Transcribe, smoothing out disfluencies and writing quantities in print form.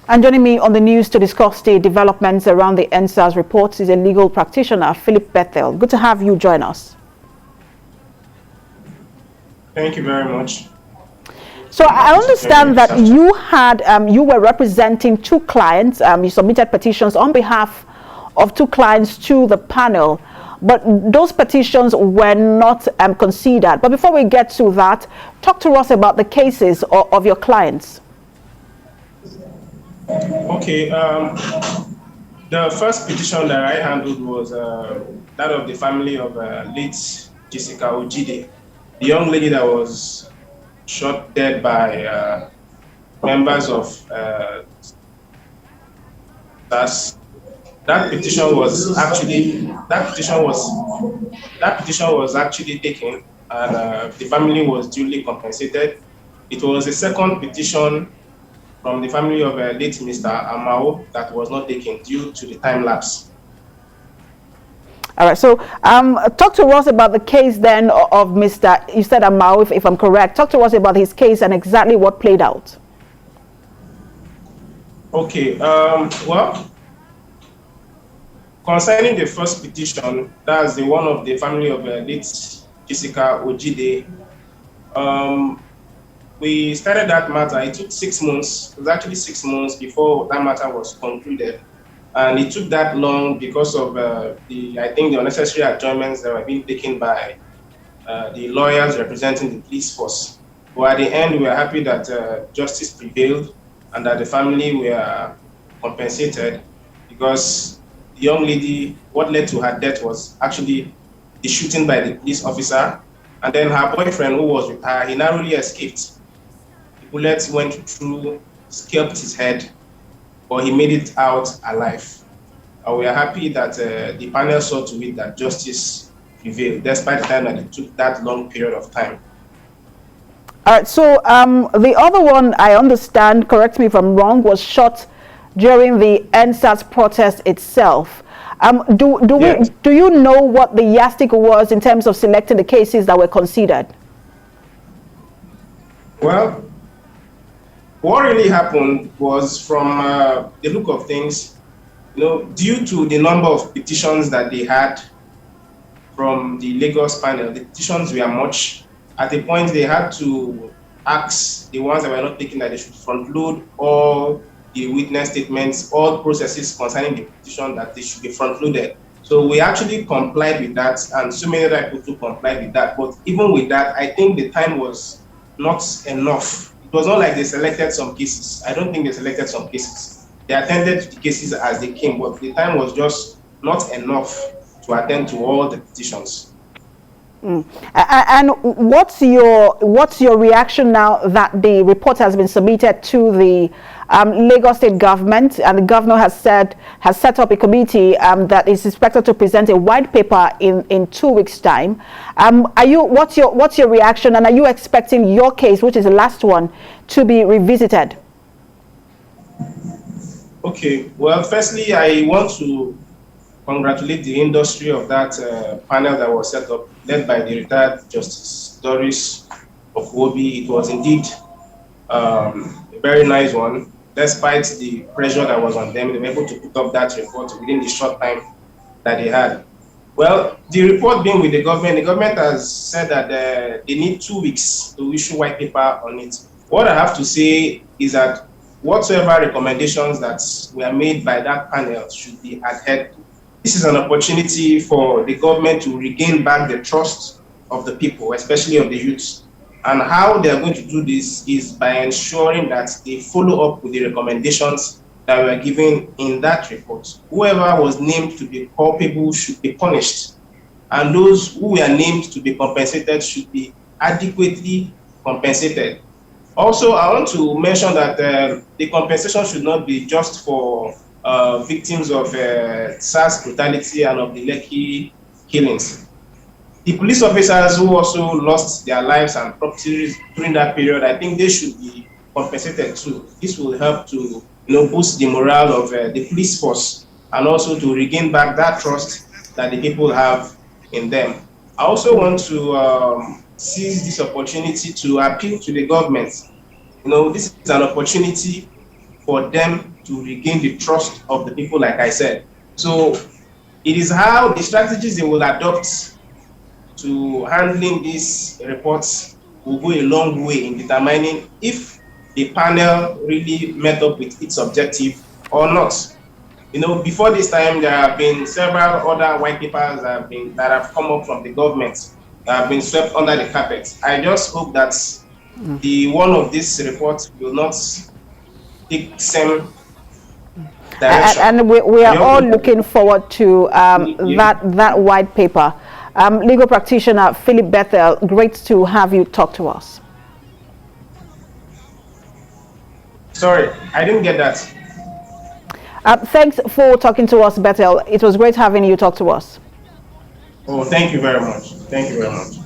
And joining me on the news to discuss the developments around the EndSARS reports is a legal practitioner, Bethel. Good to have you join us. Thank you very much. So I understand that you were representing two clients. You submitted petitions on behalf of two clients to the panel, but those petitions were not considered. But before we get to that, talk to us about the cases of your clients. Okay, the first petition that I handled was that of the family of late Jessica Ojide, the young lady that was shot dead by members of SARS. That petition was actually taken, and the family was duly compensated. It was the second petition from the family of late Mr. Amao that was not taken due to the time lapse. All right, so talk to us about the case then of Mr. You said Amao, if I'm correct. Talk to us about his case and exactly what played out. Okay, well, concerning the first petition, that's the one of the family of late Jessica Ojide. We started that matter. It took 6 months. It was actually 6 months before that matter was concluded. And it took that long because of I think the unnecessary adjournments that were being taken by the lawyers representing the police force. But at the end, we are happy that justice prevailed and that the family were compensated, because the young lady, what led to her death was actually the shooting by the police officer. And then her boyfriend, who was with her, he narrowly escaped. Bullets went through, scalped his head, but he made it out alive. We are happy that the panel saw to it that justice prevailed, despite the time that it took that long period of time. All right, so the other one, I understand, correct me if I'm wrong, was shot during the EndSARS protest itself. Do you know what the yardstick was in terms of selecting the cases that were considered? Well, what really happened was, from the look of things, due to the number of petitions that they had from the Lagos panel, the petitions were much. At a point, they had to ask the ones that were not taken that they should front load all the witness statements, all processes concerning the petition, that they should be front loaded. So we actually complied with that, and so many other people too complied with that. But even with that, I think the time was not enough. It was not like they selected some cases. I don't think they selected some cases. They attended to the cases as they came, but the time was just not enough to attend to all the petitions. And what's your reaction now that the report has been submitted to the Lagos State government, and the governor has set up a committee that is expected to present a white paper in 2 weeks' time? What's your reaction, and are you expecting your case, which is the last one, to be revisited? Okay. Well, firstly, I want to congratulate the industry of that panel that was set up, led by the retired Justice Doris Okuobi. It was indeed a very nice one. Despite the pressure that was on them, they were able to put up that report within the short time that they had. Well, the report being with the government has said that they need 2 weeks to issue white paper on it. What I have to say is that whatsoever recommendations that were made by that panel should be adhered to. This is an opportunity for the government to regain back the trust of the people, especially of the youth. And how they are going to do this is by ensuring that they follow up with the recommendations that were given in that report. Whoever was named to be culpable should be punished, and those who were named to be compensated should be adequately compensated. Also, I want to mention that the compensation should not be just for victims of SARS brutality and of the Lekki killings. The police officers who also lost their lives and properties during that period, I think they should be compensated too. This will help to boost the morale of the police force, and also to regain back that trust that the people have in them. I also want to seize this opportunity to appeal to the government. This is an opportunity for them to regain the trust of the people, like I said. So it is how the strategies they will adopt to handling these reports will go a long way in determining if the panel really met up with its objective or not. You know, before this time, there have been several other white papers that have come up from the government that have been swept under the carpet. I just hope that the one of these reports will not take same direction. And we are all looking forward to that white paper. Legal practitioner Philip Bethel, great to have you talk to us. Sorry, I didn't get that. Thanks for talking to us, Bethel. It was great having you talk to us. Oh, thank you very much. Thank you very much.